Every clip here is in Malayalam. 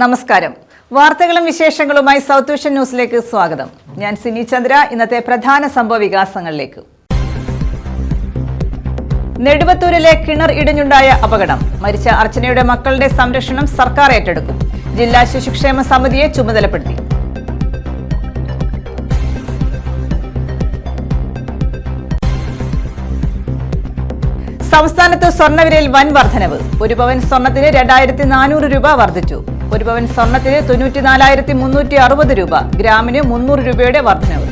നമസ്കാരം. വാർത്തകളും വിശേഷങ്ങളുമായി സൗത്ത് വിഷൻ ന്യൂസിലേക്ക് സ്വാഗതം. ഞാൻ സിനി ചന്ദ്ര. ഇന്നത്തെ പ്രധാന സംഭവ വികാസങ്ങളിലേക്ക്. നെടുവത്തൂരിലെ കിണർ ഇടിഞ്ഞുണ്ടായ അപകടം. മരിച്ച അർച്ചനയുടെ മക്കളുടെ സംരക്ഷണം സർക്കാർ ഏറ്റെടുക്കും. ജില്ലാ ശിശുക്ഷേമ സമിതിയെ ചുമതലപ്പെടുത്തി. സംസ്ഥാനത്ത് സ്വർണ്ണവിലയിൽ വൻ വർധനവ്. ഒരു പവൻ സ്വർണത്തിന് 2400 രൂപ വർദ്ധിച്ചു. ഒരു പവൻ സ്വർണത്തിന് 94,360 രൂപ, ഗ്രാമിന് 300 രൂപയുടെ വർധനവ്.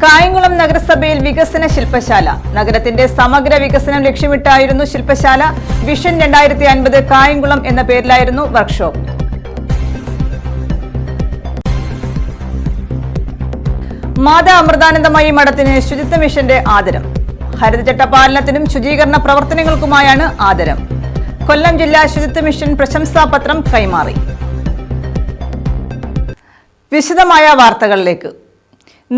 കായംകുളം നഗരസഭയിൽ വികസന ശില്പശാല. നഗരത്തിന്റെ സമഗ്ര വികസനം ലക്ഷ്യമിട്ടായിരുന്നു ശില്പശാല. വിഷൻ 2050 കായംകുളം എന്ന പേരിലായിരുന്നു വർക്ക്ഷോപ്പ്. മാതാ അമൃതാനന്ദമയി മഠത്തിന് ശുചിത്വ മിഷന്റെ ആദരം. ഹരിതചട്ട പാലനത്തിനും ശുചീകരണ പ്രവർത്തനങ്ങൾക്കുമായാണ് ആദരം. കൊല്ലം ജില്ലാ ശുചിത്വ മിഷൻ പ്രശംസാപത്രം കൈമാറി. വിശദമായ വാർത്തകളിലേക്ക്.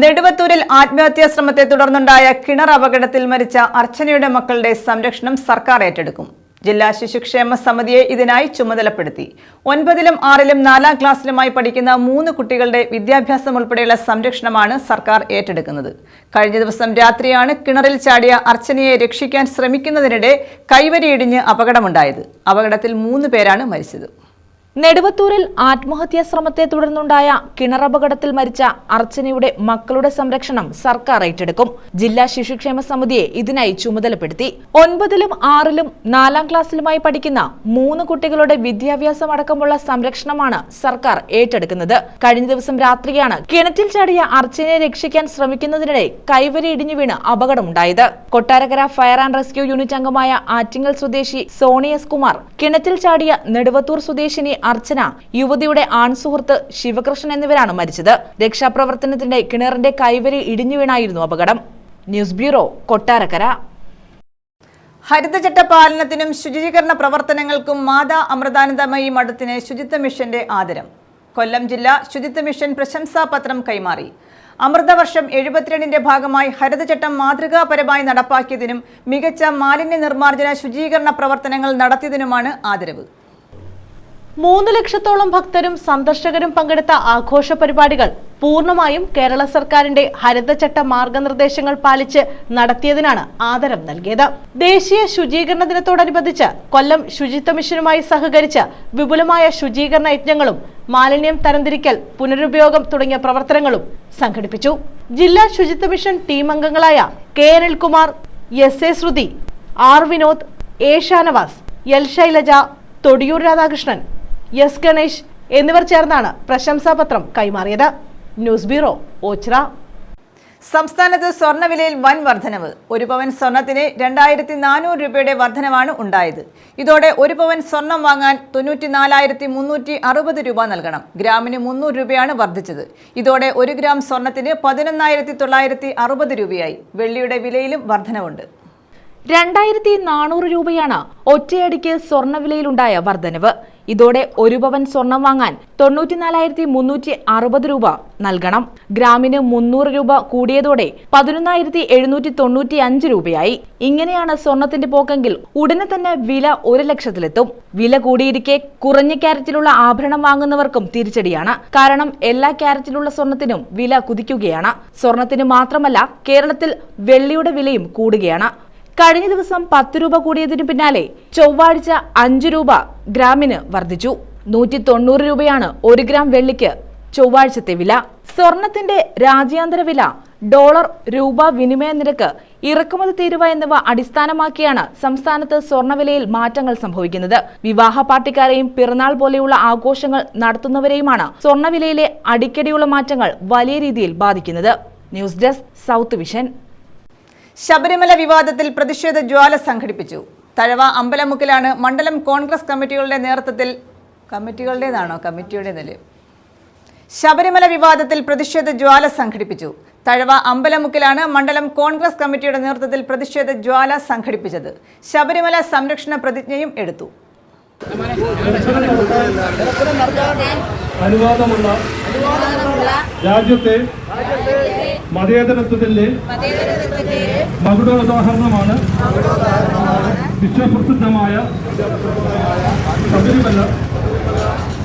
നെടുവത്തൂരിൽ ആത്മഹത്യാ ശ്രമത്തെ തുടർന്നുണ്ടായ കിണർ അപകടത്തിൽ മരിച്ച അർച്ചനയുടെ മക്കളുടെ സംരക്ഷണം സർക്കാർ ഏറ്റെടുക്കും. ജില്ലാ ശിശുക്ഷേമ സമിതിയെ ഇതിനായി ചുമതലപ്പെടുത്തി. 9ലും 6ലും 4ാം ക്ലാസ്സിലുമായി പഠിക്കുന്ന 3 കുട്ടികളുടെ വിദ്യാഭ്യാസം ഉൾപ്പെടെയുള്ള സംരക്ഷണമാണ് സർക്കാർ ഏറ്റെടുക്കുന്നത്. കഴിഞ്ഞ ദിവസം രാത്രിയാണ് കിണറിൽ ചാടിയ അർച്ചനയെ രക്ഷിക്കാൻ ശ്രമിക്കുന്നതിനിടെ കൈവരിയിടിഞ്ഞ് അപകടമുണ്ടായത്. അപകടത്തിൽ 3 പേരാണ് മരിച്ചത്. നെടുവത്തൂരിൽ ആത്മഹത്യാ ശ്രമത്തെ തുടർന്നുണ്ടായ കിണറപകടത്തിൽ മരിച്ച അർച്ചനയുടെ മക്കളുടെ സംരക്ഷണം സർക്കാർ ഏറ്റെടുക്കും. ജില്ലാ ശിശുക്ഷേമ സമിതിയെ ഇതിനായി ചുമതലപ്പെടുത്തി. 9ലും 6ലും 4ാം ക്ലാസ്സിലുമായി പഠിക്കുന്ന 3 കുട്ടികളുടെ വിദ്യാഭ്യാസം അടക്കമുള്ള സംരക്ഷണമാണ് സർക്കാർ ഏറ്റെടുക്കുന്നത്. കഴിഞ്ഞ ദിവസം രാത്രിയാണ് കിണറ്റിൽ ചാടിയ അർച്ചനയെ രക്ഷിക്കാൻ ശ്രമിക്കുന്നതിനിടെ കൈവരി ഇടിഞ്ഞു വീണ് അപകടമുണ്ടായത്. Kottarakkara fire and rescue unit അംഗമായ ആറ്റിങ്ങൽ സ്വദേശി സോണി എസ് കുമാർ, കിണറ്റിൽ ചാടിയ നെടുവത്തൂർ സ്വദേശിനി അർച്ചന, യുവതിയുടെ ആൺസുഹൃത്ത് ശിവകൃഷ്ണൻ എന്നിവരാണ് മരിച്ചത്. രക്ഷാപ്രവർത്തനത്തിന്റെ കിണറിന്റെ കൈവരി ഇടിഞ്ഞു വീണായിരുന്നു അപകടം. News bureau, Kottarakkara. ഹരിതചട്ട പാലനത്തിനും ശുചീകരണ പ്രവർത്തനങ്ങൾക്കും മാതാ അമൃതാനന്ദമയി മഠത്തിന് ശുചിത്വ മിഷന്റെ ആദരം. കൊല്ലം ജില്ലാ ശുചിത്വ മിഷൻ പ്രശംസാപത്രം കൈമാറി. അമൃതവർഷം 72ന്റെ ഭാഗമായി ഹരിതചട്ടം മാതൃകാപരമായി നടപ്പാക്കിയതിനും മികച്ച മാലിന്യ നിർമ്മാർജ്ജന ശുചീകരണ പ്രവർത്തനങ്ങൾ നടത്തിയതിനുമാണ് ആദരവ്. 3 ലക്ഷത്തോളം ഭക്തരും സന്ദർശകരും പങ്കെടുത്ത ആഘോഷ പരിപാടികൾ പൂർണ്ണമായും കേരള സർക്കാരിന്റെ ഹരിതചട്ട മാർഗനിർദ്ദേശങ്ങൾ പാലിച്ച് നടത്തിയതിനാണ് ആദരം നൽകിയത്. ദേശീയ ശുചീകരണ ദിനത്തോടനുബന്ധിച്ച് കൊല്ലം ശുചിത്വ മിഷനുമായി സഹകരിച്ച് വിപുലമായ ശുചീകരണ യജ്ഞങ്ങളും മാലിന്യം തരംതിരിക്കൽ, പുനരുപയോഗം തുടങ്ങിയ പ്രവർത്തനങ്ങളും സംഘടിപ്പിച്ചു. ജില്ലാ ശുചിത്വ മിഷൻ ടീം അംഗങ്ങളായ K Anilkumar, S A Shruthi, R Vinod, A Shanavas, L Shailaja, Thodiyoor Radhakrishnan, S Ganesh എന്നിവർ ചേർന്നാണ് പ്രശംസാപത്രം കൈമാറിയത്. News bureau, Ochira. സംസ്ഥാനത്ത് സ്വർണ്ണവിലയിൽ വൻ വർധനവ്. ഒരു പവൻ സ്വർണത്തിന് 2400 രൂപയുടെ വർധനവാണ് ഉണ്ടായത്. ഇതോടെ ഒരു പവൻ സ്വർണം വാങ്ങാൻ 94,360 രൂപ നൽകണം. ഗ്രാമിന് 300 രൂപയാണ് വർദ്ധിച്ചത്. ഇതോടെ 1 ഗ്രാം സ്വർണത്തിന് 11,960 രൂപയായി. വെള്ളിയുടെ വിലയിലും വർധനവുണ്ട്. 2400 രൂപയാണ് ഒറ്റയടിക്ക് സ്വർണ്ണവിലയിലുണ്ടായ വർധനവ്. ഇതോടെ 1 പവൻ സ്വർണം വാങ്ങാൻ 94,360 രൂപ നൽകണം. ഗ്രാമിന് 300 രൂപ കൂടിയതോടെ 11,795 രൂപയായി. ഇങ്ങനെയാണ് സ്വർണത്തിന്റെ പോക്കെങ്കിൽ ഉടനെ തന്നെ വില 1 ലക്ഷത്തിലെത്തും. വില കൂടിയിരിക്കെ കുറഞ്ഞ ക്യാരറ്റിലുള്ള ആഭരണം വാങ്ങുന്നവർക്കും തിരിച്ചടിയാണ്. കാരണം എല്ലാ ക്യാരറ്റിലുള്ള സ്വർണത്തിനും വില കുതിക്കുകയാണ്. സ്വർണത്തിന് മാത്രമല്ല, കേരളത്തിൽ വെള്ളിയുടെ വിലയും കൂടുകയാണ്. കഴിഞ്ഞ ദിവസം 10 രൂപ കൂടിയതിനു പിന്നാലെ ചൊവ്വാഴ്ച 5 രൂപ ഗ്രാമിന് വർദ്ധിച്ചു. 190 രൂപയാണ് 1 ഗ്രാം വെള്ളിക്ക് ചൊവ്വാഴ്ചത്തെ വില. സ്വർണത്തിന്റെ രാജ്യാന്തര വില, ഡോളർ, രൂപ വിനിമയ നിരക്ക്, ഇറക്കുമതി തീരുവ എന്നിവ അടിസ്ഥാനമാക്കിയാണ് സംസ്ഥാനത്ത് സ്വർണ്ണവിലയിൽ മാറ്റങ്ങൾ സംഭവിക്കുന്നത്. വിവാഹ പാർട്ടിക്കാരെയും പിറന്നാൾ പോലെയുള്ള ആഘോഷങ്ങൾ നടത്തുന്നവരെയുമാണ് സ്വർണ്ണവിലയിലെ അടിക്കടിയുള്ള മാറ്റങ്ങൾ വലിയ രീതിയിൽ ബാധിക്കുന്നത്. News desk, south vision. Sabarimala വിവാദത്തിൽ പ്രതിഷേധ ജ്വാല സംഘടിപ്പിച്ചു. തഴവ അമ്പലമുക്കിലാണ് മണ്ഡലം കോൺഗ്രസ് കമ്മിറ്റികളുടെ നേതൃത്വത്തിൽ ശബരിമല വിവാദത്തിൽ പ്രതിഷേധ ജ്വാല സംഘടിപ്പിച്ചു. തഴവ അമ്പലമുക്കിലാണ് മണ്ഡലം കോൺഗ്രസ് കമ്മിറ്റിയുടെ നേതൃത്വത്തിൽ പ്രതിഷേധ ജ്വാല സംഘടിപ്പിച്ചത്. ശബരിമല സംരക്ഷണ പ്രതിജ്ഞയും എടുത്തു. അനുവാദമുള്ള രാജ്യത്തെ മതേതരത്വത്തിന്റെ മകുടോദാഹരണമാണ് വിശ്വപ്രസിദ്ധമായ ശബരിമല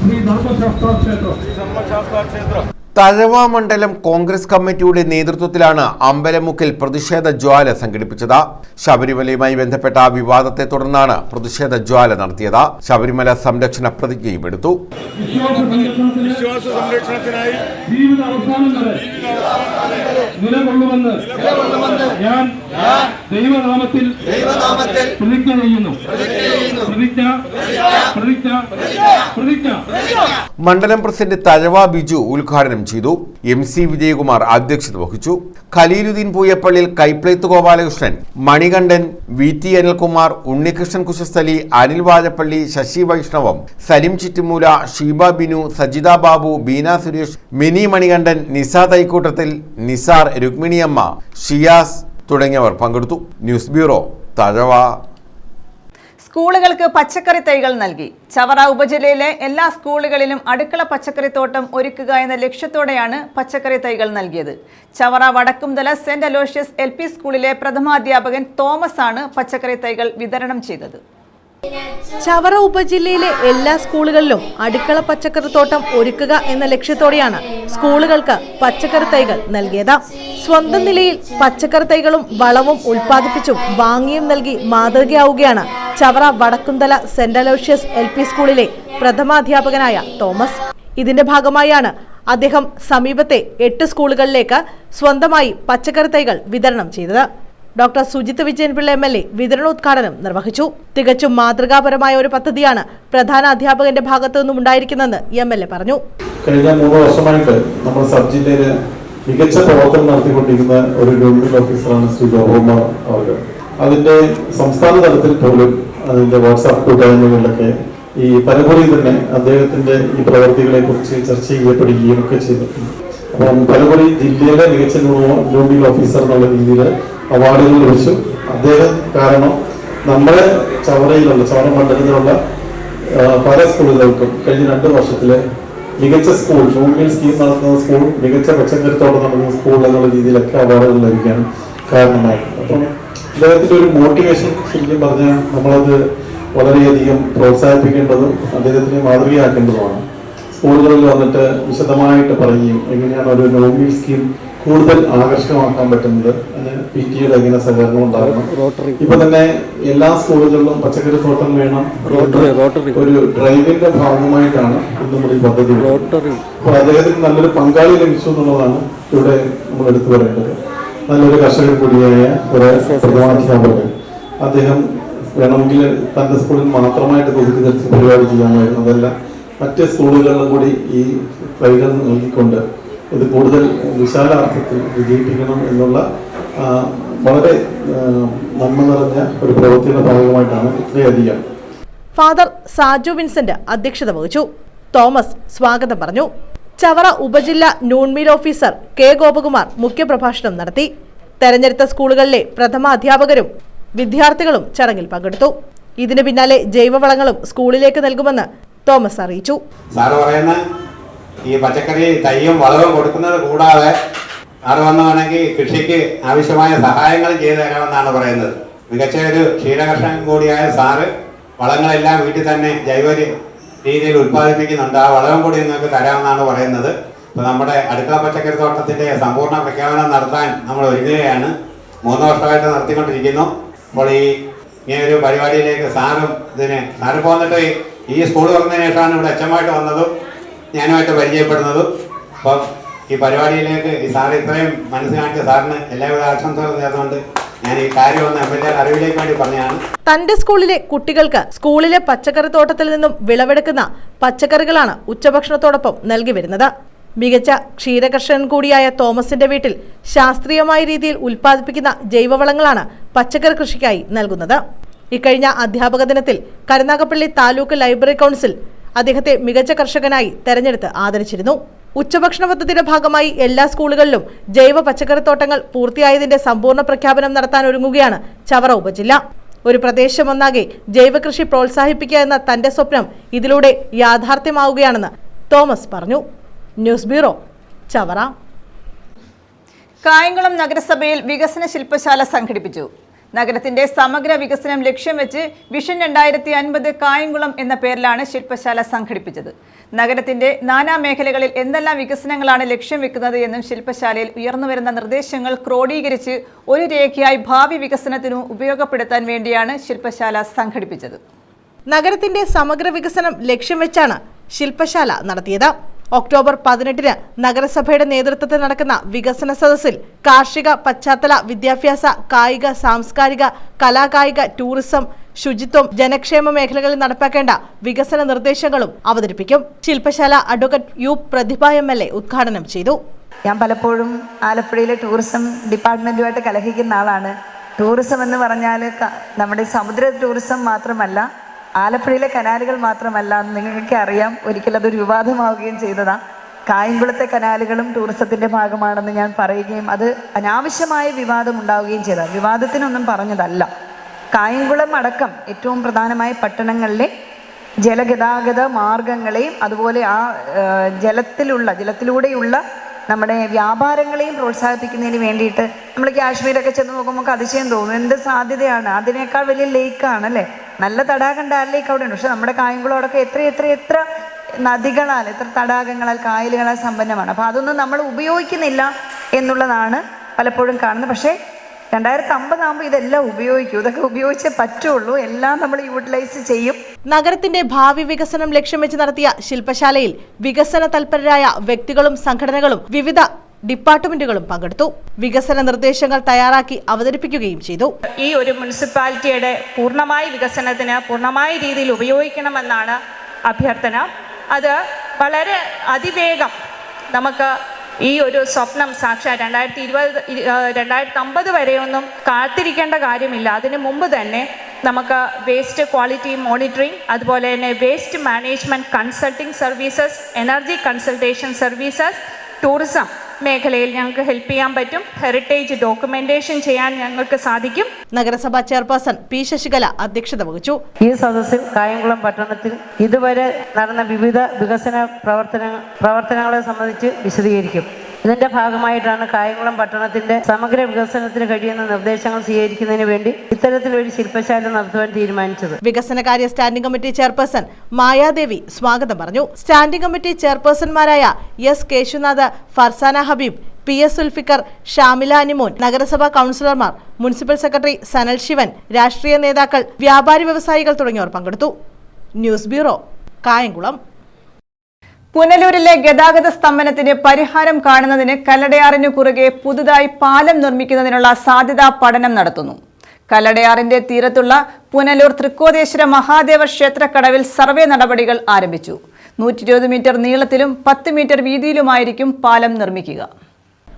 ശ്രീ ധർമ്മശാസ്ത്ര ക്ഷേത്രം. തഴവ മണ്ഡലം കോൺഗ്രസ് കമ്മിറ്റിയുടെ നേതൃത്വത്തിലാണ് അമ്പലമുക്കിൽ പ്രതിഷേധ ജ്വാല സംഘടിപ്പിച്ചത്. ശബരിമലയുമായി ബന്ധപ്പെട്ട വിവാദത്തെ തുടർന്നാണ് പ്രതിഷേധ ജ്വാല നടത്തിയത്. ശബരിമല സംരക്ഷണ പ്രതിജ്ഞയും എടുത്തു. വിശ്വാസ സംരക്ഷണത്തിനായി ജീവിത അവസാനം വരെ നിലകൊള്ളുമെന്ന് ഞാൻ ദൈവനാമത്തിൽ പ്രതിജ്ഞ ചെയ്യുന്നു. പ്രതിജ്ഞ. മണ്ഡലം പ്രസിഡന്റ് തഴവ ബിജു ഉദ്ഘാടനം ചെയ്തു. MC വിജയകുമാർ അധ്യക്ഷത വഹിച്ചു. ഖലീലുദ്ദീൻ പൂയപ്പള്ളിയിൽ, കൈപ്ലേത്ത് ഗോപാലകൃഷ്ണൻ, മണികണ്ഠൻ, VT അനിൽകുമാർ, ഉണ്ണികൃഷ്ണൻ കുശസ്ഥലി, അനിൽ വാഴപ്പള്ളി, ശശി വൈഷ്ണവം, സലിം ചിറ്റുമൂല, ഷീബ ബിനു, സജിത ബാബു, ബീന സുരേഷ്, മിനി മണികണ്ഠൻ, നിസ തൈക്കൂട്ടത്തിൽ, നിസാർ, രുക്മിണിയമ്മ, ഷിയാസ് തുടങ്ങിയവർ പങ്കെടുത്തു. News bureau, Thazhava. സ്കൂളുകൾക്ക് പച്ചക്കറി തൈകൾ നൽകി. ചവറ ഉപജില്ലയിലെ എല്ലാ സ്കൂളുകളിലും അടുക്കള പച്ചക്കറിത്തോട്ടം ഒരുക്കുക എന്ന ലക്ഷ്യത്തോടെയാണ് പച്ചക്കറി തൈകൾ നൽകിയത്. Chavara Vadakkumthala saint Aloysius LP സ്കൂളിലെ പ്രഥമാധ്യാപകൻ തോമസ് ആണ് പച്ചക്കറി തൈകൾ വിതരണം ചെയ്തത്. ചവറ ഉപജില്ലയിലെ എല്ലാ സ്കൂളുകളിലും അടുക്കള പച്ചക്കറിത്തോട്ടം ഒരുക്കുക എന്ന ലക്ഷ്യത്തോടെയാണ് സ്കൂളുകൾക്ക് പച്ചക്കറി തൈകൾ നൽകിയത്. സ്വന്തം നിലയിൽ പച്ചക്കറി തൈകളും വളവും ഉൽപ്പാദിപ്പിച്ചും വാങ്ങിയും നൽകി മാതൃകയാവുകയാണ് Chavara Vadakkumthala saint Aloysius LP സ്കൂളിലെ പ്രഥമാധ്യാപകനായ തോമസ്. ഇതിന്റെ ഭാഗമായാണ് അദ്ദേഹം സമീപത്തെ 8 സ്കൂളുകളിലേക്ക് സ്വന്തമായി പച്ചക്കറി തൈകൾ വിതരണം ചെയ്തത്. ഡോക്ടർ സുജിത് വിജയൻപിള്ള MLA വിതരണോദ്ഘാടനം നിർവഹിച്ചു. തികച്ചും മാതൃകാപരമായ ഒരു പദ്ധതിയാണ് പ്രധാന അധ്യാപകന്റെ ഭാഗത്തു നിന്നും ഉണ്ടായിരിക്കുന്നതെന്ന് MLA പറഞ്ഞു. കഴിഞ്ഞ 3 വർഷമായിട്ട് നമ്മൾ സബ് ജില്ലയില് മികച്ച പ്രവർത്തനം നടത്തിക്കൊണ്ടിരിക്കുന്ന ഒരു ഗവൺമെന്റ് ഓഫീസറാണ് ശ്രീ ഗോപകുമാർ അവർ. അതിന്റെ സംസ്ഥാന തലത്തിൽ പോലും അതിന്റെ വാട്സാപ്പ് കൂട്ടായ്മകളിലൊക്കെ ഈ പലമുറയും തന്നെ അദ്ദേഹത്തിന്റെ ഈ പ്രവർത്തികളെ കുറിച്ച് ചർച്ച ചെയ്യപ്പെടുകയും ഒക്കെ ചെയ്തിട്ടുണ്ട്. അപ്പം പലമുറി ജില്ലയിലെ മികച്ച നോഡൽ ഓഫീസർ എന്നുള്ള രീതിയിൽ അവാർഡുകൾ ലഭിച്ചു. അദ്ദേഹം കാരണം നമ്മുടെ ചവറ മണ്ഡലത്തിലുള്ള പല സ്കൂളുകൾക്കും കഴിഞ്ഞ 2 വർഷത്തിലെ മികച്ച സ്കൂൾ, നോമിനൽ സ്കീം നടത്തുന്ന സ്കൂൾ, മികച്ച പച്ചക്കറിത്തോട്ടം നടത്തുന്ന സ്കൂൾ എന്നുള്ള രീതിയിലൊക്കെ അവാർഡുകൾ ലഭിക്കാൻ കാരണമായി. അപ്പം അദ്ദേഹത്തിന്റെ ഒരു മോട്ടിവേഷൻ ശരിക്കും പറഞ്ഞാൽ നമ്മളത് വളരെയധികം പ്രോത്സാഹിപ്പിക്കേണ്ടതും അദ്ദേഹത്തിന് മാതൃകയാക്കേണ്ടതുമാണ്. സ്കൂളുകളിൽ വന്നിട്ട് വിശദമായിട്ട് പറയുകയും എങ്ങനെയാണ് ഒരു നോമിനൽ സ്കീം കൂടുതൽ ആകർഷകമാക്കാൻ പറ്റുന്നത്, അതിന് PTA എങ്ങനെ സഹകരണം ഉണ്ടാകണം. ഇപ്പൊ തന്നെ എല്ലാ സ്കൂളുകളിലും പച്ചക്കറി തോട്ടം വേണം ഒരു ഡ്രൈവിന്റെ ഭാഗമായിട്ടാണ് നമ്മുടെ ഈ പദ്ധതി. അപ്പൊ അദ്ദേഹത്തിന് നല്ലൊരു പങ്കാളി ലഭിച്ചു എന്നുള്ളതാണ് ഇവിടെ നമ്മൾ എടുത്തു പറയേണ്ടത്. നല്ലൊരു കർഷകൻ കൂടിയായ ഒരു പ്രധാനാധ്യാപകൻ. അദ്ദേഹം വേണമെങ്കിൽ തന്റെ സ്കൂളിൽ മാത്രമായിട്ട് കേന്ദ്രീകരിച്ച് പരിപാടി ചെയ്യാമായിരുന്നു. അതല്ല, മറ്റ് സ്കൂളുകളിലും കൂടി ഈ തൈകൾ നൽകിക്കൊണ്ട് ഇത് കൂടുതൽ വിശാലാർത്ഥത്തിൽ വിജയിപ്പിക്കണം എന്നുള്ള വളരെ നന്മ നിറഞ്ഞ ഒരു പ്രവൃത്തിയുടെ ഭാഗമായിട്ടാണ് ഇത്രയധികം. ഫാദർ സാജു വിൻസെന്റ് അധ്യക്ഷത വഹിച്ചു. തോമസ് സ്വാഗതം പറഞ്ഞു. ചവറ ഉപജില്ല നോൺമീൽ ഓഫീസർ K ഗോപകുമാർ മുഖ്യപ്രഭാഷണം നടത്തി. തെരഞ്ഞെടുത്ത സ്കൂളുകളിലെ പ്രഥമ അധ്യാപകരും വിദ്യാർത്ഥികളും ചടങ്ങിൽ പങ്കെടുത്തു. ഇതിന് പിന്നാലെ ജൈവവളങ്ങളും സ്കൂളിലേക്ക് നൽകുമെന്ന് തോമസ് അറിയിച്ചു. ഈ പച്ചക്കറി തൈയും വളവും കൊടുക്കുന്നത് കൂടാതെ ആറ് വന്നുവാണെങ്കിൽ കൃഷിക്ക് ആവശ്യമായ സഹായങ്ങൾ ചെയ്തു തരാമെന്നാണ് പറയുന്നത്. മികച്ച ഒരു ക്ഷീരകർഷകൻ കൂടിയായ സാറ് വളങ്ങളെല്ലാം വീട്ടിൽ തന്നെ ജൈവ രീതിയിൽ ഉൽപ്പാദിപ്പിക്കുന്നുണ്ട്. ആ വളവും കൂടി നിങ്ങൾക്ക് തരാമെന്നാണ് പറയുന്നത്. ഇപ്പോൾ നമ്മുടെ അടുക്കള പച്ചക്കറി തോട്ടത്തിൻ്റെ സമ്പൂർണ്ണ പ്രഖ്യാപനം നടത്താൻ നമ്മൾ ഒരുങ്ങുകയാണ്. 3 വർഷമായിട്ട് നടത്തിക്കൊണ്ടിരിക്കുന്നു. അപ്പോൾ ഇങ്ങനെ ഒരു പരിപാടിയിലേക്ക് സാറ് പോന്നിട്ട് ഈ സ്കൂൾ തുറന്നതിന് ശേഷമാണ് ഇവിടെ HM-ആയിട്ട് വന്നതും ഞാനുമായിട്ട് പരിചയപ്പെടുന്നതും. അപ്പം ഈ പരിപാടിയിലേക്ക് ഈ സാറ് ഇത്രയും മനസ്സ് കാണിച്ച സാറിന് എല്ലാവിധ ആശംസകളും നേർന്നുകൊണ്ട് ഞാൻ ഈ കാര്യം ഒന്ന് MLA അറിവിലേക്ക് വേണ്ടി പറഞ്ഞതാണ്. തന്റെ സ്കൂളിലെ കുട്ടികൾക്ക് സ്കൂളിലെ പച്ചക്കറി തോട്ടത്തിൽ നിന്നും വിളവെടുക്കുന്ന പച്ചക്കറികളാണ് ഉച്ചഭക്ഷണത്തോടൊപ്പം നൽകി വരുന്നത്. മികച്ച ക്ഷീരകർഷകൻ കൂടിയായ തോമസിന്റെ വീട്ടിൽ ശാസ്ത്രീയമായ രീതിയിൽ ഉൽപ്പാദിപ്പിക്കുന്ന ജൈവവളങ്ങളാണ് പച്ചക്കറി കൃഷിക്കായി നൽകുന്നത്. ഇക്കഴിഞ്ഞ അധ്യാപക ദിനത്തിൽ കരുനാഗപ്പള്ളി താലൂക്ക് ലൈബ്രറി കൗൺസിൽ അദ്ദേഹത്തെ മികച്ച കർഷകനായി തെരഞ്ഞെടുത്ത് ആദരിച്ചിരുന്നു. ഉച്ചഭക്ഷണ പദ്ധതിയുടെ ഭാഗമായി എല്ലാ സ്കൂളുകളിലും ജൈവ പച്ചക്കറിത്തോട്ടങ്ങൾ പൂർത്തിയായതിന്റെ സമ്പൂർണ്ണ പ്രഖ്യാപനം നടത്താൻ ഒരുങ്ങുകയാണ് ചവറ ഉപജില്ല. ഒരു പ്രദേശമൊന്നാകെ ജൈവകൃഷി പ്രോത്സാഹിപ്പിക്കുക എന്ന തന്റെ സ്വപ്നം ഇതിലൂടെ യാഥാർത്ഥ്യമാവുകയാണെന്ന് തോമസ് പറഞ്ഞു. News bureau, Chavara. കായംകുളം നഗരസഭയിൽ വികസന ശില്പശാല സംഘടിപ്പിച്ചു. നഗരത്തിന്റെ സമഗ്ര വികസനം ലക്ഷ്യം വെച്ച് വിഷൻ 2050 കായംകുളം എന്ന പേരിലാണ് ശില്പശാല സംഘടിപ്പിച്ചത്. നഗരത്തിന്റെ നാനാ മേഖലകളിൽ എന്തെല്ലാം വികസനങ്ങളാണ് ലക്ഷ്യം വെക്കുന്നത് എന്നും ശില്പശാലയിൽ ഉയർന്നുവരുന്ന നിർദ്ദേശങ്ങൾ ക്രോഡീകരിച്ച് ഒരു രേഖയായി ഭാവി വികസനത്തിനു ഉപയോഗപ്പെടുത്താൻ വേണ്ടിയാണ് ശില്പശാല സംഘടിപ്പിച്ചത്. നഗരത്തിന്റെ സമഗ്ര വികസനം ലക്ഷ്യം വെച്ചാണ് ശില്പശാല നടത്തിയത്. ഒക്ടോബർ 18-ന് നഗരസഭയുടെ നേതൃത്വത്തിൽ നടക്കുന്ന വികസന സദസ്സിൽ കാർഷിക പശ്ചാത്തല വിദ്യാഭ്യാസ, കായിക, സാംസ്കാരിക, കലാകായിക, ടൂറിസം, ശുചിത്വം, ജനക്ഷേമ മേഖലകളിൽ നടപ്പാക്കേണ്ട വികസന നിർദ്ദേശങ്ങളും അവതരിപ്പിക്കും. ശില്പശാല അഡ്വക്കേറ്റ് യു പ്രതിഭ MLA ഉദ്ഘാടനം ചെയ്തു. ഞാൻ പലപ്പോഴും ആലപ്പുഴയിലെ ടൂറിസം ഡിപ്പാർട്ട്മെന്റുമായിട്ട് കലഹിക്കുന്ന ആളാണ്. ടൂറിസം എന്ന് പറഞ്ഞാൽ നമ്മുടെ സമുദ്ര ടൂറിസം മാത്രമല്ല, ആലപ്പുഴയിലെ കനാലുകൾ മാത്രമല്ല. നിങ്ങൾക്കൊക്കെ അറിയാം, ഒരിക്കലും അതൊരു വിവാദമാവുകയും ചെയ്തതാണ്. കായംകുളത്തെ കനാലുകളും ടൂറിസത്തിൻ്റെ ഭാഗമാണെന്ന് ഞാൻ പറയുകയും അത് അനാവശ്യമായ വിവാദം ഉണ്ടാവുകയും ചെയ്തതാണ്. വിവാദത്തിനൊന്നും പറഞ്ഞതല്ല. കായംകുളം അടക്കം ഏറ്റവും പ്രധാനമായ പട്ടണങ്ങളിലെ ജലഗതാഗത മാർഗങ്ങളെയും അതുപോലെ ആ ജലത്തിലൂടെയുള്ള നമ്മുടെ വ്യാപാരങ്ങളെയും പ്രോത്സാഹിപ്പിക്കുന്നതിന് വേണ്ടിയിട്ട് നമ്മൾ കാശ്മീരൊക്കെ ചെന്ന് നോക്കുമ്പോൾ അതിശയം തോന്നും. എന്ത് സാധ്യതയാണ്! അതിനേക്കാൾ വലിയ ലേക്കാണ് അല്ലേ, നല്ല തടാകം ഡാൽ ലേക്ക് അവിടെ ഉണ്ട്. പക്ഷെ നമ്മുടെ കായംകുളമൊക്കെ എത്ര നദികളാൽ, എത്ര തടാകങ്ങളാൽ, കായലുകളാൽ സമ്പന്നമാണ്. അപ്പോൾ അതൊന്നും നമ്മൾ ഉപയോഗിക്കുന്നില്ല എന്നുള്ളതാണ് പലപ്പോഴും കാണുന്നത്. പക്ഷേ 2050 ആകുമ്പോൾ ഇതെല്ലാം ഉപയോഗിക്കും. ഇതൊക്കെ ഉപയോഗിച്ചേ പറ്റുള്ളൂ. എല്ലാം നമ്മൾ യൂട്ടിലൈസ് ചെയ്യും. നഗരത്തിന്റെ ഭാവി വികസനം ലക്ഷ്യം വെച്ച് നടത്തിയ ശില്പശാലയിൽ വികസന തൽപരരായ വ്യക്തികളും സംഘടനകളും വിവിധ ഡിപ്പാർട്ട്മെന്റുകളും പങ്കെടുത്തു. വികസന നിർദ്ദേശങ്ങൾ തയ്യാറാക്കി അവതരിപ്പിക്കുകയും ചെയ്തു. ഈ ഒരു മുനിസിപ്പാലിറ്റിയുടെ പൂർണ്ണമായ വികസനത്തിന് പൂർണ്ണമായ രീതിയിൽ ഉപയോഗിക്കണമെന്നാണ് അഭ്യർത്ഥന. അത് വളരെ അതിവേഗം നമുക്ക് ഈ ഒരു സ്വപ്നം സാക്ഷാൽ 2050 വരെയൊന്നും കാത്തിരിക്കേണ്ട കാര്യമില്ല. അതിനു മുമ്പ് തന്നെ നമുക്ക് വേസ്റ്റ് ക്വാളിറ്റി മോണിറ്ററിംഗ്, അതുപോലെ തന്നെ waste management consulting services, energy consultation services, tourism മേഖലയിൽ ഞങ്ങൾക്ക് ഹെൽപ്പ് ചെയ്യാൻ പറ്റും. ഹെറിറ്റേജ് ഡോക്യുമെന്റേഷൻ ചെയ്യാൻ ഞങ്ങൾക്ക് സാധിക്കും. നഗരസഭാ ചെയർപേഴ്സൺ പി ശശികല അധ്യക്ഷത വഹിച്ചു. ഈ സദസ്സിൽ കായംകുളം പട്ടണത്തിൽ ഇതുവരെ നടന്ന വിവിധ വികസന പ്രവർത്തനങ്ങളെ സംബന്ധിച്ച് വിശദീകരിക്കും. ഇതിന്റെ ഭാഗമായിട്ടാണ് കായംകുളം പട്ടണത്തിന്റെ സമഗ്ര വികസനത്തിന് കഴിയുന്ന നിർദ്ദേശങ്ങൾ സ്വീകരിക്കുന്നതിന് വേണ്ടി ഇത്തരത്തിലൊരു ശില്പശാല നടത്തുവാൻ തീരുമാനിച്ചത്. വികസനകാര്യ സ്റ്റാൻഡിംഗ് കമ്മിറ്റി ചെയർപേഴ്സൺ മായാദേവി സ്വാഗതം പറഞ്ഞു. സ്റ്റാൻഡിംഗ് കമ്മിറ്റി ചെയർപേഴ്സൺമാരായ എസ് കേശുനാഥ്, ഫർസാന ഹബീബ്, PS സുൽഫിക്കർ, ഷാമില അനിമോൻ, നഗരസഭാ കൗൺസിലർമാർ, മുനിസിപ്പൽ സെക്രട്ടറി സനൽ ശിവൻ, രാഷ്ട്രീയ നേതാക്കൾ, വ്യാപാരി വ്യവസായികൾ തുടങ്ങിയവർ പങ്കെടുത്തു. News bureau, Kayamkulam. പുനലൂരിലെ ഗതാഗത സ്തംഭനത്തിന് പരിഹാരം കാണുന്നതിന് കല്ലടയാറിനു കുറുകെ പുതുതായി പാലം നിർമ്മിക്കുന്നതിനുള്ള സാധ്യതാ പഠനം നടത്തുന്നു. കല്ലടയാറിന്റെ തീരത്തുള്ള പുനലൂർ തൃക്കോതേശ്വര മഹാദേവ ക്ഷേത്രക്കടവിൽ സർവേ നടപടികൾ ആരംഭിച്ചു. 120 മീറ്റർ നീളത്തിലും 10 മീറ്റർ വീതിയിലുമായിരിക്കും പാലം നിർമ്മിക്കുക.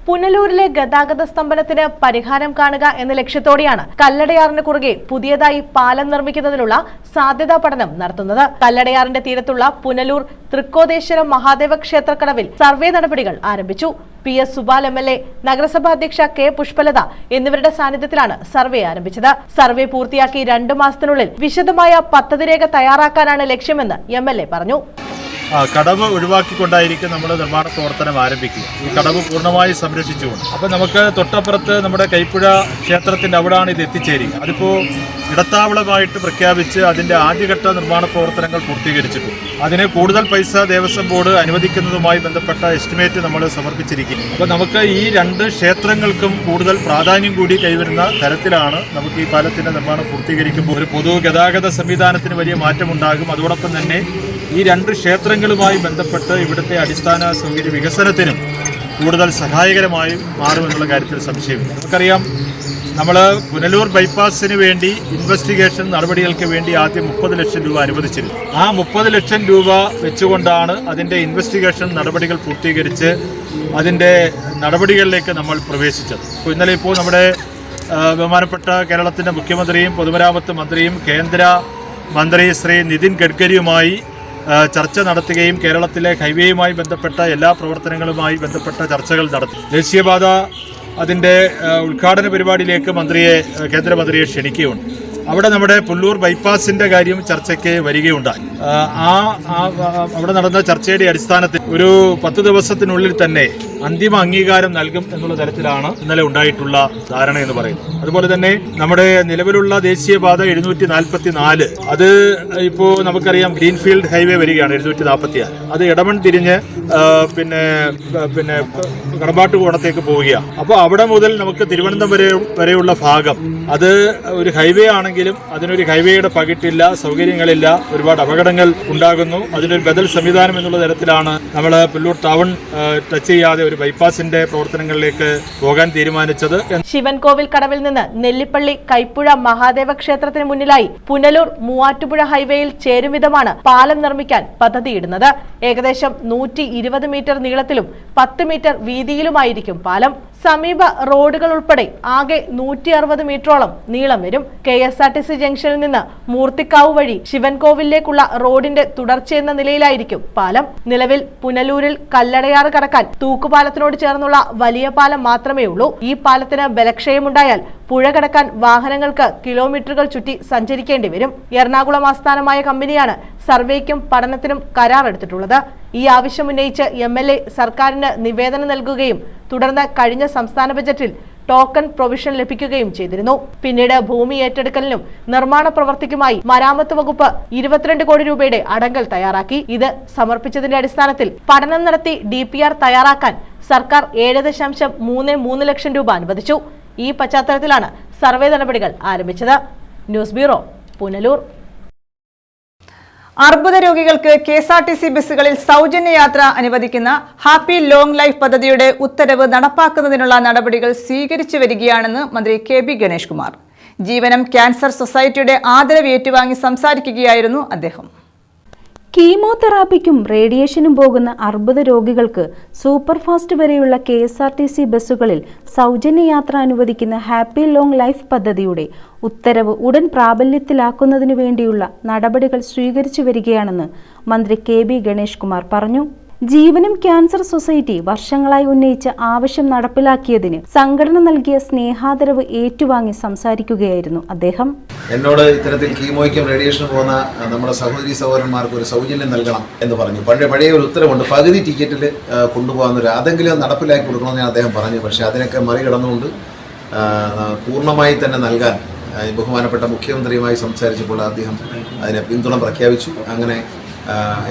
പുനലൂരിലെ ഗതാഗത സ്തംഭനത്തിന് പരിഹാരം കാണുക എന്ന ലക്ഷ്യത്തോടെയാണ് കല്ലടയാറിന് കുറുകെ പുതിയതായി പാലം നിർമ്മിക്കുന്നതിനുള്ള സാധ്യതാ പഠനം നടത്തുന്നത്. കല്ലടയാറിന്റെ തീരത്തുള്ള പുനലൂർ തൃക്കോതേശ്വര മഹാദേവ ക്ഷേത്രക്കടവിൽ സർവേ നടപടികൾ ആരംഭിച്ചു. PS സുബാൽ MLA, നഗരസഭാ അധ്യക്ഷ K പുഷ്പലത എന്നിവരുടെ സാന്നിധ്യത്തിലാണ് സർവേ ആരംഭിച്ചത്. സർവേ പൂർത്തിയാക്കി 2 മാസത്തിനുള്ളിൽ വിശദമായ പദ്ധതി രേഖ തയ്യാറാക്കാനാണ് ലക്ഷ്യമെന്ന് MLA പറഞ്ഞു. കടവ് ഒഴിവാക്കിക്കൊണ്ടായിരിക്കും നമ്മൾ നിർമ്മാണ പ്രവർത്തനം ആരംഭിക്കുക. ഈ കടവ് പൂർണ്ണമായി സംരക്ഷിച്ചുകൊണ്ട്. അപ്പം നമുക്ക് തൊട്ടപ്പുറത്ത് നമ്മുടെ കൈപ്പുഴ ക്ഷേത്രത്തിൻ്റെ അവിടെയാണ് ഇത് എത്തിച്ചേരുക. അതിപ്പോൾ ഇടത്താവളമായിട്ട് പ്രഖ്യാപിച്ച് അതിൻ്റെ ആദ്യഘട്ട നിർമ്മാണ പ്രവർത്തനങ്ങൾ പൂർത്തീകരിച്ചിട്ടുണ്ട്. അതിന് കൂടുതൽ പൈസ ദേവസ്വം ബോർഡ് അനുവദിക്കുന്നതുമായി ബന്ധപ്പെട്ട എസ്റ്റിമേറ്റ് നമ്മൾ സമർപ്പിച്ചിരിക്കുന്നു. അപ്പോൾ നമുക്ക് ഈ 2 ക്ഷേത്രങ്ങൾക്കും കൂടുതൽ പ്രാധാന്യം കൂടി കൈവരുന്ന തരത്തിലാണ് നമുക്ക് ഈ പാലത്തിൻ്റെ നിർമ്മാണം പൂർത്തീകരിക്കുമ്പോൾ ഒരു പൊതു ഗതാഗത സംവിധാനത്തിന് വലിയ മാറ്റമുണ്ടാകും. അതോടൊപ്പം തന്നെ ഈ 2 ക്ഷേത്രങ്ങളുമായി ബന്ധപ്പെട്ട് ഇവിടുത്തെ അടിസ്ഥാന സൗകര്യ വികസനത്തിനും കൂടുതൽ സഹായകരമായി മാറുമെന്നുള്ള കാര്യത്തിൽ സംശയമില്ല. നമുക്കറിയാം, നമ്മൾ പുനലൂർ ബൈപ്പാസിന് വേണ്ടി ഇൻവെസ്റ്റിഗേഷൻ നടപടികൾക്ക് വേണ്ടി ആദ്യം 30 ലക്ഷം രൂപ അനുവദിച്ചിരുന്നു. ആ 30 ലക്ഷം രൂപ വെച്ചുകൊണ്ടാണ് അതിൻ്റെ ഇൻവെസ്റ്റിഗേഷൻ നടപടികൾ പൂർത്തീകരിച്ച് അതിൻ്റെ നടപടികളിലേക്ക് നമ്മൾ പ്രവേശിച്ചത്. ഇപ്പോൾ ഇന്നലെ നമ്മുടെ ബഹുമാനപ്പെട്ട കേരളത്തിൻ്റെ മുഖ്യമന്ത്രിയും പൊതുമരാമത്ത് മന്ത്രിയും കേന്ദ്ര മന്ത്രി ശ്രീ നിതിൻ ഗഡ്കരിയുമായി ചർച്ച നടത്തുകയും കേരളത്തിലെ ഹൈവേയുമായി ബന്ധപ്പെട്ട എല്ലാ പ്രവർത്തനങ്ങളുമായി ബന്ധപ്പെട്ട ചർച്ചകൾ നടത്തി. ദേശീയപാത അതിൻ്റെ ഉദ്ഘാടന പരിപാടിയിലേക്ക് കേന്ദ്രമന്ത്രിയെ ക്ഷണിക്കുകയുണ്ട്. അവിടെ നമ്മുടെ പുല്ലൂർ ബൈപ്പാസിൻ്റെ കാര്യം ചർച്ചയ്ക്ക് വരികയുണ്ടായി. അവിടെ നടന്ന ചർച്ചയുടെ അടിസ്ഥാനത്തിൽ ഒരു 10 ദിവസത്തിനുള്ളിൽ തന്നെ അന്തിമ അംഗീകാരം നൽകും എന്നുള്ള തരത്തിലാണ് ഇന്നലെ ഉണ്ടായിട്ടുള്ള ധാരണ എന്ന് പറയുന്നത്. അതുപോലെ തന്നെ നമ്മുടെ നിലവിലുള്ള ദേശീയപാത 744 അത് ഇപ്പോൾ നമുക്കറിയാം ഗ്രീൻഫീൽഡ് ഹൈവേ വരികയാണ് 746. അത് ഇടമൺ തിരിഞ്ഞ് പിന്നെ കടമ്പാട്ടുകോണത്തേക്ക് പോവുകയാണ്. അപ്പോൾ അവിടെ മുതൽ നമുക്ക് തിരുവനന്തപുരം വരെയുള്ള ഭാഗം അത് ഒരു ഹൈവേ ആണെങ്കിലും അതിനൊരു ഹൈവേയുടെ പകിട്ടില്ല, സൗകര്യങ്ങളില്ല, ഒരുപാട് അപകടങ്ങൾ ഉണ്ടാകുന്നു. അതിനൊരു ബദൽ സംവിധാനം എന്നുള്ള തരത്തിലാണ് നമ്മൾ പുല്ലൂർ ടൗൺ ടച്ച് ചെയ്യാതെ ഒരു ബൈപ്പാസിന്റെ പ്രവർത്തനങ്ങളിലേക്ക് പോകാൻ തീരുമാനിച്ചത്. ശിവൻകോവിൽ കടവിൽ നിന്ന് നെല്ലിപ്പള്ളി കൈപ്പുഴ മഹാദേവ ക്ഷേത്രത്തിന് മുന്നിലായി പുനലൂർ മൂവാറ്റുപുഴ ഹൈവേയിൽ ചേരും വിധമാണ് പാലം നിർമ്മിക്കാൻ പദ്ധതിയിടുന്നത്. ഏകദേശം 120 മീറ്റർ നീളത്തിലും 10 മീറ്റർ വീതിയിലുമായിരിക്കും പാലം. സമീപ റോഡുകൾ ഉൾപ്പെടെ ആകെ 160 മീറ്ററോളം നീളം വരും. KSRTC ജംഗ്ഷനിൽ നിന്ന് മൂർത്തിക്കാവ് വഴി ശിവൻകോവിലേക്കുള്ള റോഡിന്റെ തുടർച്ചയെന്ന നിലയിലായിരിക്കും പാലം. നിലവിൽ പുനലൂരിൽ കല്ലടയാറ് കടക്കാൻ തൂക്കുപാലത്തിനോട് ചേർന്നുള്ള വലിയ പാലം മാത്രമേ ഉള്ളൂ. ഈ പാലത്തിന് ബലക്ഷയമുണ്ടായാൽ പുഴ കടക്കാൻ വാഹനങ്ങൾക്ക് കിലോമീറ്ററുകൾ ചുറ്റി സഞ്ചരിക്കേണ്ടി വരും. എറണാകുളം ആസ്ഥാനമായ കമ്പനിയാണ് സർവേക്കും പഠനത്തിനും കരാറെടുത്തിട്ടുള്ളത്. ഈ ആവശ്യം ഉന്നയിച്ച് MLA സർക്കാരിന് നിവേദനം നൽകുകയും തുടർന്ന് കഴിഞ്ഞ സംസ്ഥാന ബജറ്റിൽ ടോക്കൺ പ്രൊവിഷൻ ലഭിക്കുകയും ചെയ്തിരുന്നു. പിന്നീട് ഭൂമി ഏറ്റെടുക്കലിനും നിർമ്മാണ പ്രവർത്തിക്കുമായി മരാമത്ത് വകുപ്പ് 22 കോടി രൂപയുടെ അടങ്കൽ തയ്യാറാക്കി. ഇത് സമർപ്പിച്ചതിന്റെ അടിസ്ഥാനത്തിൽ പഠനം നടത്തി DPR തയ്യാറാക്കാൻ സർക്കാർ 7.33 ലക്ഷം രൂപ അനുവദിച്ചു. ഈ പശ്ചാത്തലത്തിലാണ് സർവേ നടപടികൾ ആരംഭിച്ചത്. News bureau, Punalur. അർബുദ രോഗികൾക്ക് KSRTC ബസ്സുകളിൽ സൗജന്യ യാത്ര അനുവദിക്കുന്ന ഹാപ്പി ലോങ് ലൈഫ് പദ്ധതിയുടെ ഉത്തരവ് നടപ്പാക്കുന്നതിനുള്ള നടപടികൾ സ്വീകരിച്ചു വരികയാണെന്ന് മന്ത്രി KB ഗണേഷ് കുമാർ. ജീവനം ക്യാൻസർ സൊസൈറ്റിയുടെ ആദരവ് ഏറ്റുവാങ്ങി സംസാരിക്കുകയായിരുന്നു അദ്ദേഹം. കീമോതെറാപ്പിക്കും റേഡിയേഷനും പോകുന്ന അർബുദ രോഗികൾക്ക് സൂപ്പർഫാസ്റ്റ് വരെയുള്ള KSRTC ബസ്സുകളിൽ സൗജന്യ യാത്ര അനുവദിക്കുന്ന ഹാപ്പി ലോങ് ലൈഫ് പദ്ധതിയുടെ ഉത്തരവ് ഉടൻ പ്രാബല്യത്തിലാക്കുന്നതിനു വേണ്ടിയുള്ള നടപടികൾ സ്വീകരിച്ചു വരികയാണെന്ന് മന്ത്രി KB ഗണേഷ് കുമാർ പറഞ്ഞു. ജീവനം ക്യാൻസർ സൊസൈറ്റി വർഷങ്ങളായി ഉന്നയിച്ച ആവശ്യം നടപ്പിലാക്കിയതിന് സംഘടന നൽകിയ സ്നേഹാദരവ് ഏറ്റുവാങ്ങി സംസാരിക്കുകയായിരുന്നു അദ്ദേഹം. എന്നോട് ഇത്തരത്തിൽ കീമോയ്ക്കും റേഡിയേഷനും പോകുന്ന നമ്മുടെ സഹോദരി സഹോദരന്മാർക്ക് ഒരു സൗജന്യം നൽകണം എന്ന് പറഞ്ഞു. പഴയ ഒരു ഉത്തരവുണ്ട്, പകുതി ടിക്കറ്റിൽ കൊണ്ടുപോകാൻ അതെങ്കിലും നടപ്പിലാക്കി കൊടുക്കണമെന്ന് അദ്ദേഹം പറഞ്ഞു. പക്ഷേ അതിനൊക്കെ മറികടന്നുകൊണ്ട് പൂർണ്ണമായി തന്നെ നൽകാൻ ബഹുമാനപ്പെട്ട മുഖ്യമന്ത്രിയുമായി സംസാരിച്ചപ്പോൾ അദ്ദേഹം അതിനെ പിന്തുണ പ്രഖ്യാപിച്ചു. അങ്ങനെ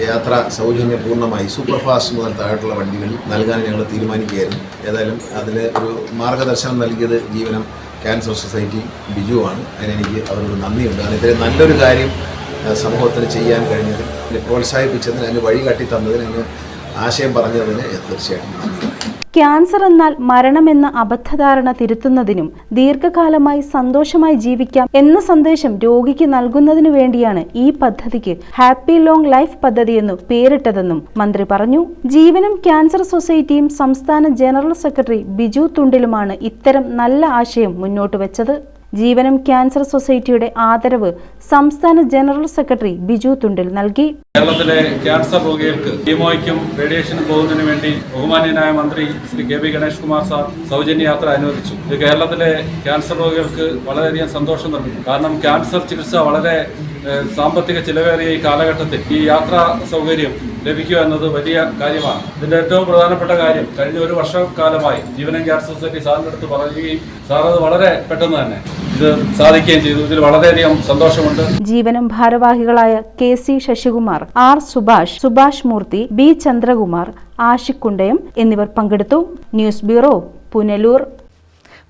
യാത്ര സൗജന്യം പൂർണ്ണമായി സൂപ്പർ ഫാസ്റ്റ് മുതൽ താഴെയുള്ള വണ്ടികൾ നൽകാൻ ഞങ്ങൾ തീരുമാനിക്കുകയായിരുന്നു. ഏതായാലും അതിൽ ഒരു മാർഗദർശനം നൽകിയത് ജീവനം ക്യാൻസർ സൊസൈറ്റി ബിജുവാണ്. അതിനെനിക്ക് അവരോട് നന്ദിയുണ്ട്. കാരണം ഇത്രയും നല്ലൊരു കാര്യം സമൂഹത്തിന് ചെയ്യാൻ കഴിഞ്ഞതിന്, പ്രോത്സാഹിപ്പിച്ചതിന്, അതിന് വഴി കാട്ടി തന്നതിന്, അതിന് ആശയം പറഞ്ഞതിന് തീർച്ചയായിട്ടും നന്ദി. ക്യാൻസർ എന്നാൽ മരണമെന്ന അബദ്ധധാരണ തിരുത്തുന്നതിനും ദീർഘകാലമായി സന്തോഷമായി ജീവിക്കാം എന്ന സന്ദേശം രോഗിക്ക് നൽകുന്നതിനു വേണ്ടിയാണ് ഈ പദ്ധതിക്ക് ഹാപ്പി ലോങ് ലൈഫ് പദ്ധതി എന്ന് പേരിട്ടതെന്നും മന്ത്രി പറഞ്ഞു. ജീവനം ക്യാൻസർ സൊസൈറ്റിയും സംസ്ഥാന ജനറൽ സെക്രട്ടറി ബിജു തുണ്ടിലുമാണ് ഇത്തരം നല്ല ആശയം മുന്നോട്ട് വെച്ചത്. ജീവനം ക്യാൻസർ സൊസൈറ്റിയുടെ ആദരവ് സംസ്ഥാന ജനറൽ സെക്രട്ടറി ബിജു തുണ്ടിൽ നൽകി. കേരളത്തിലെ ക്യാൻസർ രോഗികൾക്ക് കീമോയ്ക്കും റേഡിയേഷനും പോകുന്നതിന് വേണ്ടി ബഹുമാന്യനായ മന്ത്രി ശ്രീ KB ഗണേഷ് കുമാർ സാർ സൗജന്യ യാത്ര അനുവദിച്ചു. ഇത് കേരളത്തിലെ ക്യാൻസർ രോഗികൾക്ക് വളരെയധികം സന്തോഷം നൽകുന്നു. കാരണം ക്യാൻസർ ചികിത്സ വളരെ സാമ്പത്തിക ചിലവേറിയ ഈ കാലഘട്ടത്തിൽ ഈ യാത്രാ സൗകര്യം ലഭിക്കുക എന്നത് വലിയ കാര്യമാണ്. ഇതിന്റെ ഏറ്റവും പ്രധാനപ്പെട്ട കാര്യം, കഴിഞ്ഞ ഒരു വർഷക്കാലമായി ജീവനം ക്യാൻസർ സൊസൈറ്റി സാറിൻ്റെ അടുത്ത് പറയുകയും സാർ അത് വളരെ പെട്ടെന്ന് തന്നെ ഇത് സാധിക്കുകയും ചെയ്തു. ഇതിൽ വളരെയധികം സന്തോഷമുണ്ട്. ജീവനം ഭാരവാഹികളായ KC ശശികുമാർ, R സുഭാഷ് മൂർത്തി, B ചന്ദ്രകുമാർ, ആഷിക്കുണ്ടയം എന്നിവർ പങ്കെടുത്തു. News bureau, Punalur.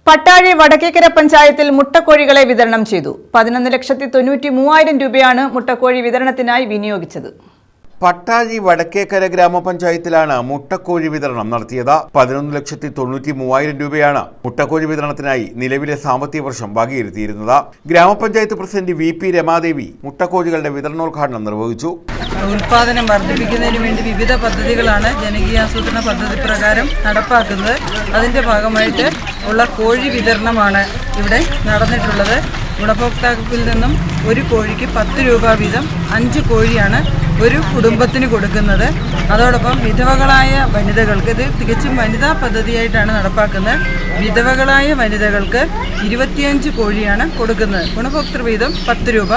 പട്ടാഴി വടക്കേക്കര പഞ്ചായത്തിൽ മുട്ടക്കോഴികളെ വിതരണം ചെയ്തു. 11,93,000 രൂപയാണ് മുട്ടക്കോഴി വിതരണത്തിനായി വിനിയോഗിച്ചത്. പട്ടാഴി വടക്കേക്കര ഗ്രാമപഞ്ചായത്തിലാണ് മുട്ടക്കോഴി വിതരണം നടത്തിയത്. 11,93,000 രൂപയാണ് മുട്ടക്കോഴി വിതരണത്തിനായി നിലവിലെ സാമ്പത്തിക വർഷം വകയിരുത്തിയിരുന്നത്. ഗ്രാമപഞ്ചായത്ത് പ്രസിഡന്റ് VP രമാദേവി മുട്ടക്കോഴികളുടെ വിതരണോദ്ഘാടനം നിർവഹിച്ചു. ഉൽപാദനം വർദ്ധിപ്പിക്കുന്നതിന് വേണ്ടി വിവിധ പദ്ധതികളാണ് ജനകീയാസൂത്രണ പദ്ധതി പ്രകാരം നടപ്പാക്കുന്നത്. അതിൻ്റെ ഭാഗമായിട്ട് ഉള്ള കോഴി വിതരണമാണ് ഇവിടെ നടന്നിട്ടുള്ളത്. ഗുണഭോക്താക്കളിൽ നിന്നും ഒരു കോഴിക്ക് 10 രൂപ വീതം 5 കോഴിയാണ് ഒരു കുടുംബത്തിന് കൊടുക്കുന്നത്. അതോടൊപ്പം വിധവകളായ വനിതകൾക്ക്, ഇത് തികച്ചും വനിതാ പദ്ധതിയായിട്ടാണ് നടപ്പാക്കുന്നത്, വിധവകളായ വനിതകൾക്ക് 25 കോഴിയാണ് കൊടുക്കുന്നത്. ഗുണഭോക്തൃ വീതം 10 രൂപ,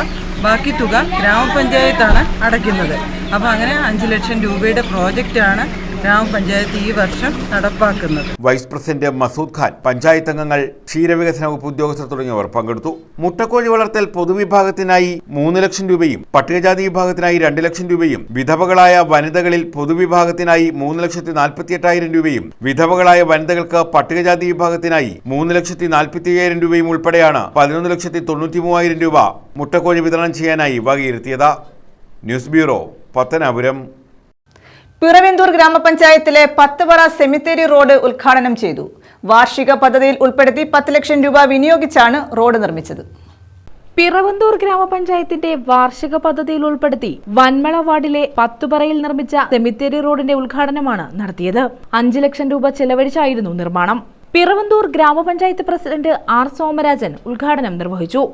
ബാക്കി തുക ഗ്രാമപഞ്ചായത്താണ് അടയ്ക്കുന്നത്. അപ്പോൾ അങ്ങനെ 5 ലക്ഷം രൂപയുടെ പ്രോജക്റ്റാണ് ഗ്രാമപഞ്ചായത്ത് ഈ വർഷം നടപ്പാക്കുന്നത്. വൈസ് പ്രസിഡന്റ് മസൂദ് ഖാൻ, പഞ്ചായത്ത് അംഗങ്ങൾ, ക്ഷീരവികസന വകുപ്പ് ഉദ്യോഗസ്ഥർ തുടങ്ങിയവർ പങ്കെടുത്തു. മുട്ടക്കോഴി വളർത്തൽ പൊതുവിഭാഗത്തിനായി 3 ലക്ഷം രൂപയും പട്ടികജാതി വിഭാഗത്തിനായി 2 ലക്ഷം രൂപയും വിധവകളായ വനിതകളിൽ പൊതുവിഭാഗത്തിനായി 3,48,000 രൂപയും വിധവകളായ വനിതകൾക്ക് പട്ടികജാതി വിഭാഗത്തിനായി 3,45,000 രൂപയും ഉൾപ്പെടെയാണ് 11,93,000 രൂപ മുട്ടക്കോഴി വിതരണം ചെയ്യാനായി വകയിരുത്തിയത്. News bureau, Pathanapuram. പിറവന്തൂർ ഗ്രാമപഞ്ചായത്തിലെ 10 പറ സെമിത്തേരി റോഡ് ഉദ്ഘാടനം ചെയ്തു. വാർഷിക പദ്ധതിയിൽ ഉൾപ്പെടുത്തി 10 ലക്ഷം രൂപ വിനിയോഗിച്ചാണ് റോഡ് നിർമ്മിച്ചത്. പിറവന്തൂർ ഗ്രാമപഞ്ചായത്തിന്റെ വാർഷിക പദ്ധതിയിൽ ഉൾപ്പെടുത്തി വന്മള വാർഡിലെ 10 പറയിൽ നിർമ്മിച്ച സെമിത്തേരി റോഡിന്റെ ഉദ്ഘാടനമാണ് നടത്തിയത്. 5 ലക്ഷം രൂപ ചെലവഴിച്ചായിരുന്നു നിർമ്മാണം. പിറവന്തൂർ ഗ്രാമപഞ്ചായത്ത് പ്രസിഡന്റ് ആർ സോമരാജൻ ഉദ്ഘാടനം നിർവഹിച്ചു.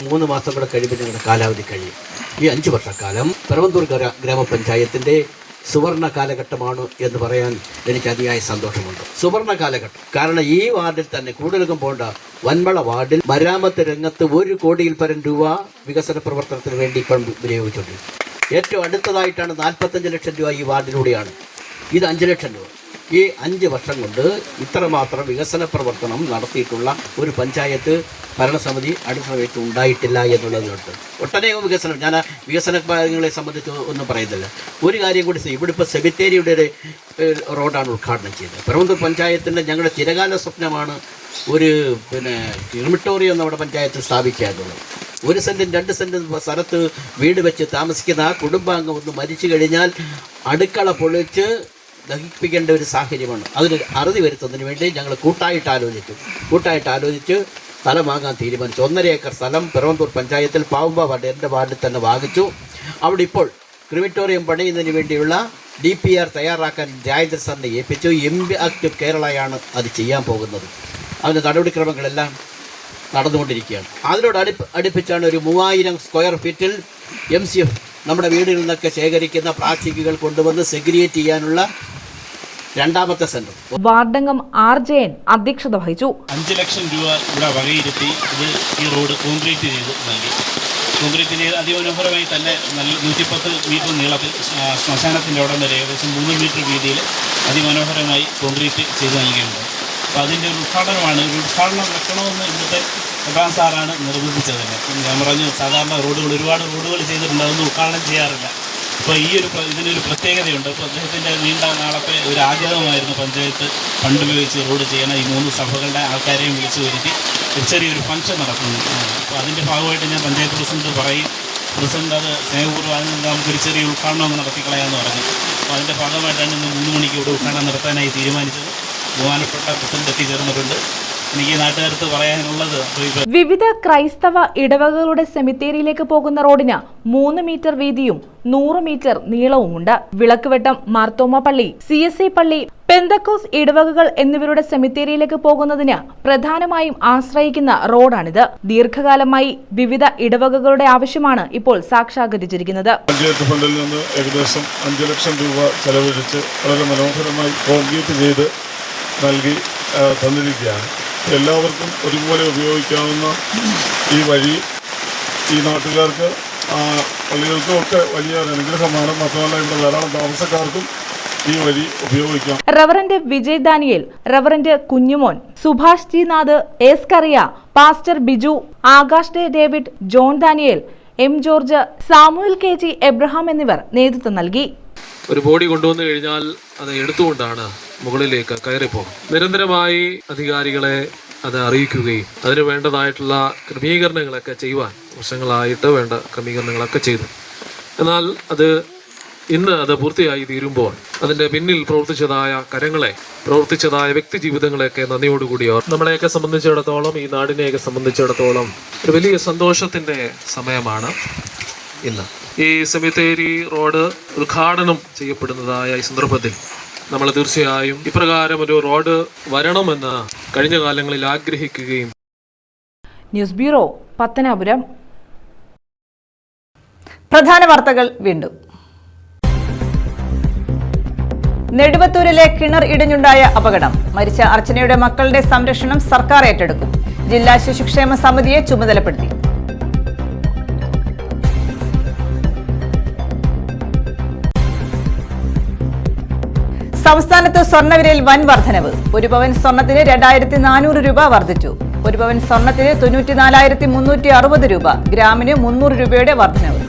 3 മാസം കൂടെ കഴിയുമ്പോൾ ഞങ്ങളുടെ കാലാവധി കഴിയും. ഈ 5 വർഷക്കാലം പിറവന്തൂർ ഗ്രാമപഞ്ചായത്തിൻ്റെ സുവർണ കാലഘട്ടമാണ് എന്ന് പറയാൻ എനിക്ക് അതിയായ സന്തോഷമുണ്ട്. സുവർണ കാലഘട്ടം കാരണം ഈ വാർഡിൽ തന്നെ കൂടുതലും പോണ്ട വന്മള വാർഡിൽ മരാമത്ത് രംഗത്ത് 1 കോടിയിൽ പരം രൂപ വികസന പ്രവർത്തനത്തിന് വേണ്ടി ഇപ്പം വിനിയോഗിച്ചുകൊണ്ടിരിക്കും. ഏറ്റവും അടുത്തതായിട്ടാണ് 45 ലക്ഷം രൂപ ഈ വാർഡിലൂടെയാണ്. ഇത് 5 ലക്ഷം രൂപ. ഈ 5 വർഷം കൊണ്ട് ഇത്രമാത്രം വികസന പ്രവർത്തനം നടത്തിയിട്ടുള്ള ഒരു പഞ്ചായത്ത് ഭരണസമിതി അടുത്ത സമയത്ത് ഉണ്ടായിട്ടില്ല എന്നുള്ളതുകൊണ്ട് ഒട്ടനേകം വികസനം, ഞാൻ വികസന കാര്യങ്ങളെ സംബന്ധിച്ച് ഒന്നും പറയുന്നില്ല. ഒരു കാര്യം കൂടി, ഇവിടെ ഇപ്പോൾ സെമിത്തേരിയുടെ റോഡാണ് ഉദ്ഘാടനം ചെയ്തത്. പിറവന്തൂർ പഞ്ചായത്തിൻ്റെ ഞങ്ങളുടെ ചിരകാല സ്വപ്നമാണ് ഒരു ക്രിമിറ്റോറിയം നമ്മുടെ പഞ്ചായത്ത് സ്ഥാപിക്കുക എന്നുള്ളത്. 1 സെൻറ്റും 2 സെൻറ്റും സ്ഥലത്ത് വീട് വെച്ച് താമസിക്കുന്ന ആ കുടുംബാംഗം ഒന്ന് മരിച്ചു കഴിഞ്ഞാൽ അടുക്കള പൊളിച്ച് ദഹിപ്പിക്കേണ്ട ഒരു സാഹചര്യമാണ്. അതിന് അറുതി വരുത്തുന്നതിന് വേണ്ടി ഞങ്ങൾ കൂട്ടായിട്ട് ആലോചിച്ച് സ്ഥലം വാങ്ങാൻ തീരുമാനിച്ചു. 1.5 ഏക്കർ സ്ഥലം പിറവന്തൂർ പഞ്ചായത്തിൽ പാവുമ്പ വാർഡ്, എൻ്റെ വാർഡിൽ തന്നെ വാങ്ങിച്ചു. അവിടെ ഇപ്പോൾ ക്രിമിറ്റോറിയം പണിയുന്നതിന് വേണ്ടിയുള്ള DPR തയ്യാറാക്കാൻ രാജേന്ദ്ര സാറിനെ ഏൽപ്പിച്ചു. ഇംപാക്ട് കേരളയാണ് അത് ചെയ്യാൻ പോകുന്നത്. അതിൻ്റെ നടപടിക്രമങ്ങളെല്ലാം നടന്നുകൊണ്ടിരിക്കുകയാണ്. അതിനോട് അടുപ്പിച്ചാണ് ഒരു 3000 സ്ക്വയർ ഫീറ്റിൽ MCF നമ്മുടെ വീടുകളിൽ നിന്നൊക്കെ ശേഖരിക്കുന്ന പ്ലാസ്റ്റിക്കുകൾ കൊണ്ടുവന്ന് സെഗ്രിഗേറ്റ് ചെയ്യാനുള്ള 2ാമത്തെ സെന്റർ. വാർഡംഗം ആർ ജയൻ അധ്യക്ഷത വഹിച്ചു. 5 ലക്ഷം രൂപ ഇവിടെ വകയിരുത്തി ഈ റോഡ് കോൺക്രീറ്റ് ചെയ്ത് നൽകി. കോൺക്രീറ്റ് ചെയ്ത് അതിമനോഹരമായി തന്നെ 110 മീറ്റർ നീളത്തിൽ ശ്മശാനത്തിൻ്റെ അവിടെ നിന്ന് ഏകദേശം 3 മീറ്റർ വീതിയിൽ അതിമനോഹരമായി കോൺക്രീറ്റ് ചെയ്ത് നൽകിയിട്ടുണ്ട്. അപ്പോൾ അതിൻ്റെ ഒരു ഉദ്ഘാടനമാണ്. ഒരു ഉദ്ഘാടനം വെക്കണമെന്ന് ഇന്നത്തെ എബ്രാം സാറാണ് നിർബന്ധിച്ചത് തന്നെ. ഞാൻ പറഞ്ഞു, സാധാരണ ഒരുപാട് റോഡുകൾ ചെയ്തിട്ടുണ്ട്, അതൊന്നും ഉദ്ഘാടനം ചെയ്യാറില്ല. അപ്പോൾ ഇതിനൊരു പ്രത്യേകതയുണ്ട്. അപ്പോൾ അദ്ദേഹത്തിൻ്റെ നീണ്ട നാളത്തെ ഒരു ആഗ്രഹമായിരുന്നു പഞ്ചായത്ത് ഫണ്ട് ഉപയോഗിച്ച് റോഡ് ചെയ്യണം. ഈ 3 സഭകളുടെ ആൾക്കാരെയും വിളിച്ചു വരുത്തി ഒരു ചെറിയൊരു ഫംഗ്ഷൻ നടക്കുന്നു. അപ്പോൾ അതിൻ്റെ ഭാഗമായിട്ട് ഞാൻ പഞ്ചായത്ത് പ്രസിഡന്റ് അത് സ്നേഹപൂർവ്വം നമുക്കൊരു ചെറിയ ഉദ്ഘാടനം ഒന്ന് നടത്തിക്കളയാമെന്ന് പറഞ്ഞു. അപ്പോൾ അതിൻ്റെ ഭാഗമായിട്ടാണ് ഇന്ന് 3 മണിക്ക് ഇവിടെ ഉദ്ഘാടനം നടത്താനായി തീരുമാനിച്ചത്. ബഹുമാനപ്പെട്ട പ്രസിഡന്റ് എത്തിച്ചേർന്നിട്ടുണ്ട്. എനിക്ക് നാട്ടുകാർക്ക് പറയാനുള്ളത്, വിവിധ ക്രൈസ്തവ ഇടവകകളുടെ സെമിത്തേരിയിലേക്ക് പോകുന്ന റോഡിന് 3 മീറ്റർ വീതിയും 100 മീറ്റർ നീളവുമുണ്ട്. വിളക്കുവെട്ടം മാർത്തോമ പള്ളി, CSI പള്ളി, പെന്തക്കോസ് ഇടവകകൾ എന്നിവരുടെ സെമിത്തേരിയിലേക്ക് പോകുന്നതിന് പ്രധാനമായും ആശ്രയിക്കുന്ന റോഡാണിത്. ദീർഘകാലമായി വിവിധ ഇടവകകളുടെ ആവശ്യമാണ് ഇപ്പോൾ സാക്ഷാത്കരിച്ചിരിക്കുന്നത്. പഞ്ചായത്ത് ഫണ്ടിൽ നിന്ന് ഏകദേശം 5 ലക്ഷം രൂപ ചെലവഴിച്ച് വളരെ മനോഹരമായി കോൺക്രീറ്റ് ചെയ്ത് നൽകി തന്നിരിക്കുകയാണ്. എല്ലാവർക്കും ഒരുപോലെ ഉപയോഗിക്കാവുന്ന ഈ വഴി ഈ നാട്ടുകാർക്ക്, പള്ളികൾക്കും ഒക്കെ വലിയ അനുഗ്രഹമാണ്. മാത്രമല്ല ഇവിടെ ധാരാളം താമസക്കാർക്കും ഈ വഴി ഉപയോഗിക്കാം. Reverend Vijay Daniel, reverend Kunjumon, Subhash G Nath, S Kariya, pastor Biju, Akash David, John Daniel, M George, Samuel KG Abraham എന്നിവർ നേതൃത്വം നൽകി. ഒരു ബോഡി കൊണ്ടുവന്നു കഴിഞ്ഞാൽ അത് എടുത്തുകൊണ്ടാണ് മുകളിലേക്ക് കയറിപ്പോകും. നിരന്തരമായി അധികാരികളെ അത് അറിയിക്കുകയും അതിന് വേണ്ടതായിട്ടുള്ള ക്രമീകരണങ്ങളൊക്കെ ചെയ്യുവാൻ വർഷങ്ങളായിട്ട് വേണ്ട ക്രമീകരണങ്ങളൊക്കെ ചെയ്തു. എന്നാൽ ഇന്ന് അത് പൂർത്തിയായി തീരുമ്പോൾ അതിൻ്റെ പിന്നിൽ പ്രവർത്തിച്ചതായ കരങ്ങളെ, പ്രവർത്തിച്ചതായ വ്യക്തി ജീവിതങ്ങളെയൊക്കെ നന്ദിയോടുകൂടി നമ്മളെയൊക്കെ സംബന്ധിച്ചിടത്തോളം, ഈ നാടിനെയൊക്കെ സംബന്ധിച്ചിടത്തോളം ഒരു വലിയ സന്തോഷത്തിൻ്റെ സമയമാണ് ഇന്ന്. ഈ സെമിത്തേരി റോഡ് ഉദ്ഘാടനം ചെയ്യപ്പെടുന്നതായ ഈ സന്ദർഭത്തിൽ നമ്മൾ തീർച്ചയായും ഇപ്രകാരം ഒരു റോഡ് വരണമെന്ന് കഴിഞ്ഞ കാലങ്ങളിൽ ആഗ്രഹിക്കുകയും. News bureau, Pathanapuram. പ്രധാന വാർത്തകൾ വീണ്ടും. നെടുവത്തൂരിലെ കിണർ ഇടിഞ്ഞുണ്ടായ അപകടം. മരിച്ച അർച്ചനയുടെ മക്കളുടെ സംരക്ഷണം സർക്കാർ ഏറ്റെടുക്കും. ജില്ലാ ശിശുക്ഷേമ സമിതിയെ ചുമതലപ്പെടുത്തി. സംസ്ഥാനത്ത് സ്വർണ്ണവിലയിൽ വൻ വർധനവ്. ഒരു പവൻ സ്വർണത്തിന് 2400 രൂപ വർദ്ധിച്ചു. ഒരു പവൻ സ്വർണത്തിന് 94,360 രൂപ, ഗ്രാമിന് 300 രൂപയുടെ വർധനവ്.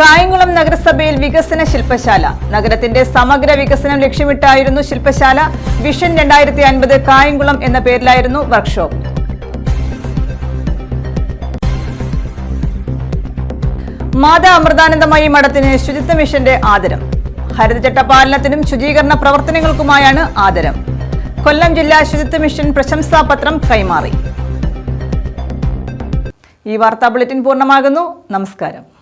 കായംകുളം നഗരസഭയിൽ വികസന ശില്പശാല. നഗരത്തിന്റെ സമഗ്ര വികസനം ലക്ഷ്യമിട്ടായിരുന്നു ശില്പശാല. വിഷൻ 2050 കായംകുളം എന്ന പേരിലായിരുന്നു വർക്ക്ഷോപ്പ്. മാതാ അമൃതാനന്ദമയി മഠത്തിന് ശുചിത്വ മിഷന്റെ ആദരം. ഹരിതചട്ട പാലനത്തിനും ശുചീകരണ പ്രവർത്തനങ്ങൾക്കുമായാണ് ആദരം. കൊല്ലം ജില്ലാ ശുചിത്വ മിഷൻ പ്രശംസാപത്രം കൈമാറി. ഈ വാർത്താ ബുള്ളറ്റിൻ പൂർണ്ണമാകുന്നു. നമസ്കാരം.